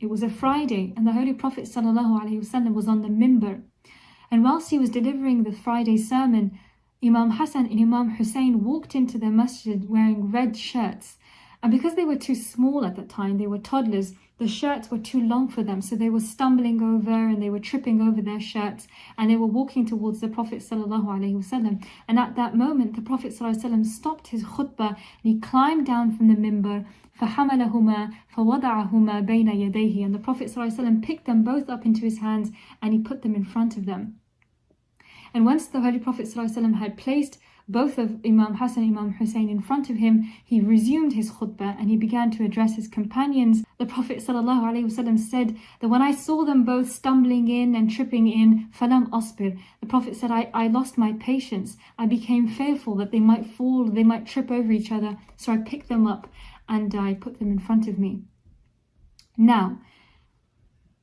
It was a Friday, and the Holy Prophet ﷺ was on the minbar. And whilst he was delivering the Friday sermon, Imam Hassan and Imam Hussein walked into the masjid wearing red shirts. And because they were too small at that time, they were toddlers, the shirts were too long for them. So they were stumbling over and they were tripping over their shirts, and they were walking towards the Prophet ﷺ. And at that moment, the Prophet ﷺ stopped his khutbah and he climbed down from the minbar. فَحَمَلَهُمَا فَوَضَعَهُمَا بَيْنَ يَدَيْهِ. And the Prophet ﷺ picked them both up into his hands and he put them in front of them. And once the Holy Prophet ﷺ had placed both of Imam Hassan and Imam Hussein in front of him, he resumed his khutbah and he began to address his companions. The Prophet ﷺ said that when I saw them both stumbling in and tripping in, falam asbir, the Prophet said, I lost my patience. I became fearful that they might fall, they might trip over each other. So I picked them up and I put them in front of me. Now,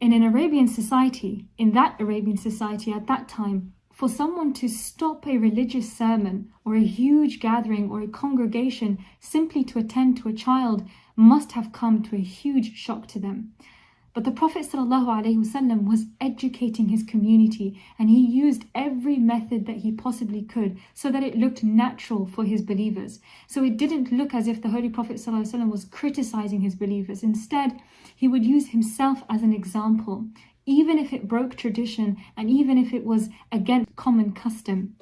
in an Arabian society, in that Arabian society at that time, for someone to stop a religious sermon or a huge gathering or a congregation simply to attend to a child must have come to a huge shock to them. But the Prophet ﷺ was educating his community, and he used every method that he possibly could so that it looked natural for his believers. So it didn't look as if the Holy Prophet ﷺ was criticizing his believers. Instead, he would use himself as an example, even if it broke tradition and even if it was against common custom.